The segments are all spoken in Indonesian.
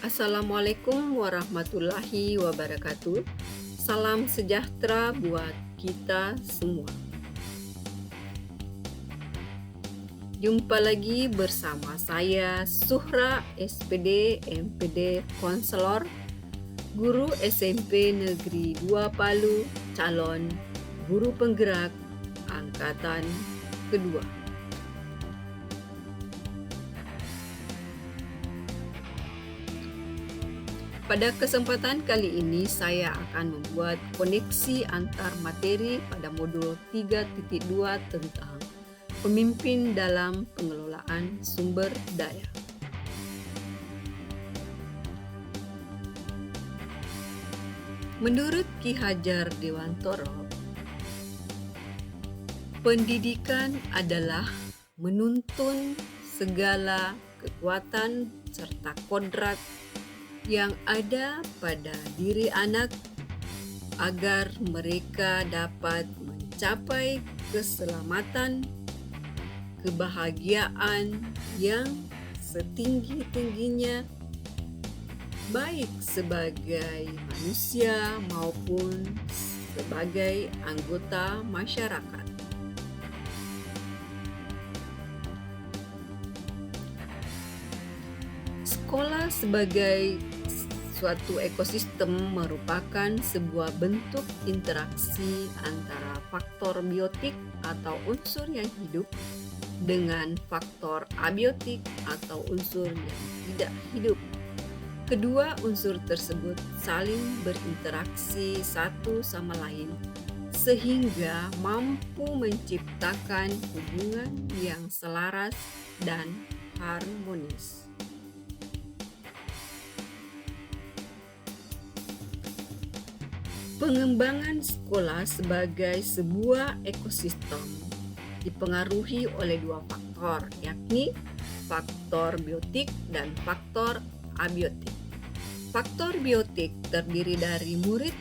Assalamualaikum warahmatullahi wabarakatuh. Salam sejahtera buat kita semua. Jumpa lagi bersama saya Suhra SPD MPD Konselor, guru SMP Negeri 2 Palu, calon guru penggerak angkatan kedua. Pada kesempatan kali ini saya akan membuat koneksi antar materi pada modul 3.2 tentang pemimpin dalam pengelolaan sumber daya. Menurut Ki Hajar Dewantoro, pendidikan adalah menuntun segala kekuatan serta kodrat yang ada pada diri anak agar mereka dapat mencapai keselamatan, kebahagiaan yang setinggi-tingginya, baik sebagai manusia maupun sebagai anggota masyarakat. Sekolah sebagai suatu ekosistem merupakan sebuah bentuk interaksi antara faktor biotik atau unsur yang hidup dengan faktor abiotik atau unsur yang tidak hidup. Kedua unsur tersebut saling berinteraksi satu sama lain sehingga mampu menciptakan hubungan yang selaras dan harmonis. Pengembangan sekolah sebagai sebuah ekosistem dipengaruhi oleh dua faktor, yakni faktor biotik dan faktor abiotik. Faktor biotik terdiri dari murid,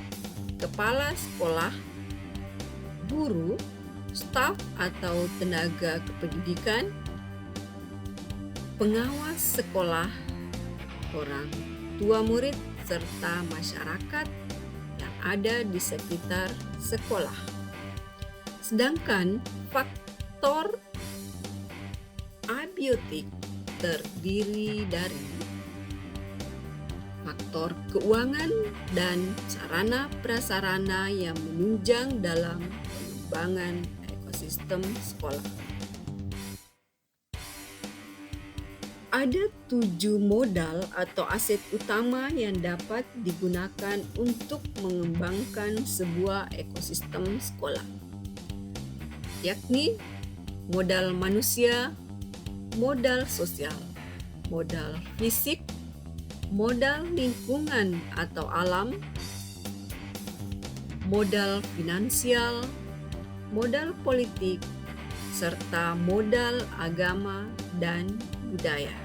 kepala sekolah, guru, staf atau tenaga kependidikan, pengawas sekolah, orang tua murid, serta masyarakat ada di sekitar sekolah. Sedangkan faktor abiotik terdiri dari faktor keuangan dan sarana prasarana yang menunjang dalam pengembangan ekosistem sekolah. Ada 7 modal atau aset utama yang dapat digunakan untuk mengembangkan sebuah ekosistem sekolah, yakni modal manusia, modal sosial, modal fisik, modal lingkungan atau alam, modal finansial, modal politik, serta modal agama dan budaya.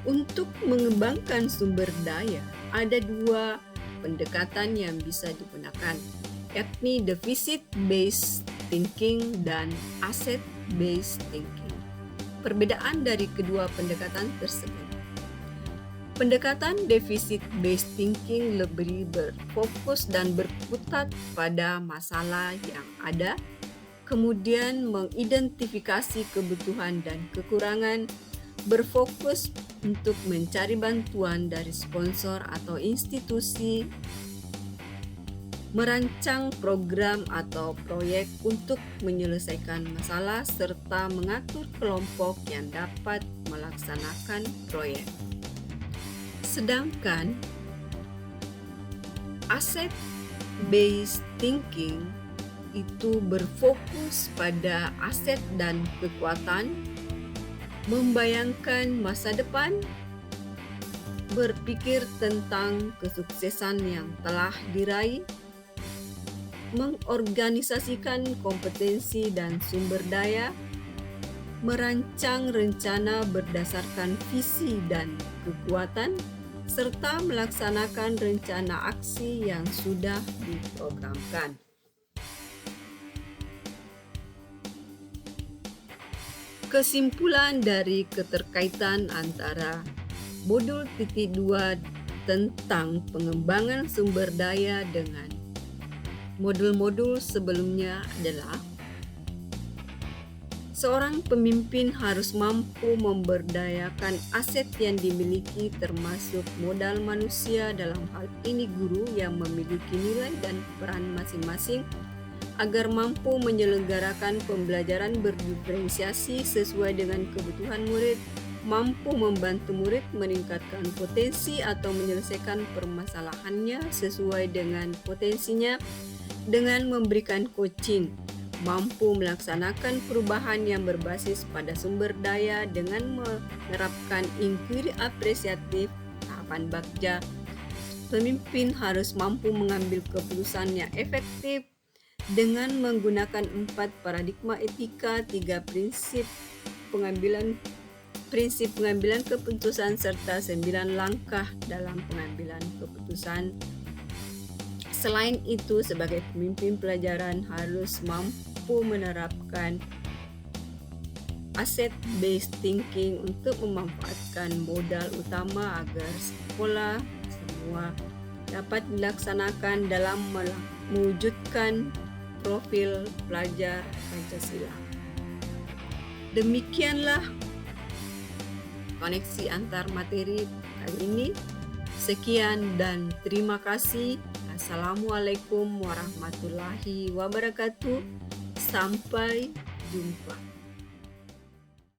Untuk mengembangkan sumber daya, ada dua pendekatan yang bisa digunakan, yakni deficit-based thinking dan asset-based thinking. Perbedaan dari kedua pendekatan tersebut. Pendekatan deficit-based thinking lebih berfokus dan berkutat pada masalah yang ada, kemudian mengidentifikasi kebutuhan dan kekurangan, berfokus untuk mencari bantuan dari sponsor atau institusi, merancang program atau proyek untuk menyelesaikan masalah, serta mengatur kelompok yang dapat melaksanakan proyek. Sedangkan asset-based thinking itu berfokus pada aset dan kekuatan, membayangkan masa depan, berpikir tentang kesuksesan yang telah diraih, mengorganisasikan kompetensi dan sumber daya, merancang rencana berdasarkan visi dan kekuatan, serta melaksanakan rencana aksi yang sudah diprogramkan. Kesimpulan dari keterkaitan antara modul titik 2 tentang pengembangan sumber daya dengan modul-modul sebelumnya adalah seorang pemimpin harus mampu memberdayakan aset yang dimiliki termasuk modal manusia, dalam hal ini guru yang memiliki nilai dan peran masing-masing agar mampu menyelenggarakan pembelajaran berdiferensiasi sesuai dengan kebutuhan murid, mampu membantu murid meningkatkan potensi atau menyelesaikan permasalahannya sesuai dengan potensinya dengan memberikan coaching, mampu melaksanakan perubahan yang berbasis pada sumber daya dengan menerapkan inquiry apresiatif, tahapan bagja. Pemimpin harus mampu mengambil keputusan yang efektif dengan menggunakan 4 paradigma etika, 3 prinsip pengambilan keputusan serta 9 langkah dalam pengambilan keputusan. Selain itu, sebagai pemimpin pelajaran harus mampu menerapkan asset-based thinking untuk memanfaatkan modal utama agar sekolah semua dapat dilaksanakan dalam mewujudkan profil pelajar Pancasila. Demikianlah koneksi antar materi kali ini. Sekian dan terima kasih. Assalamualaikum warahmatullahi wabarakatuh. Sampai jumpa.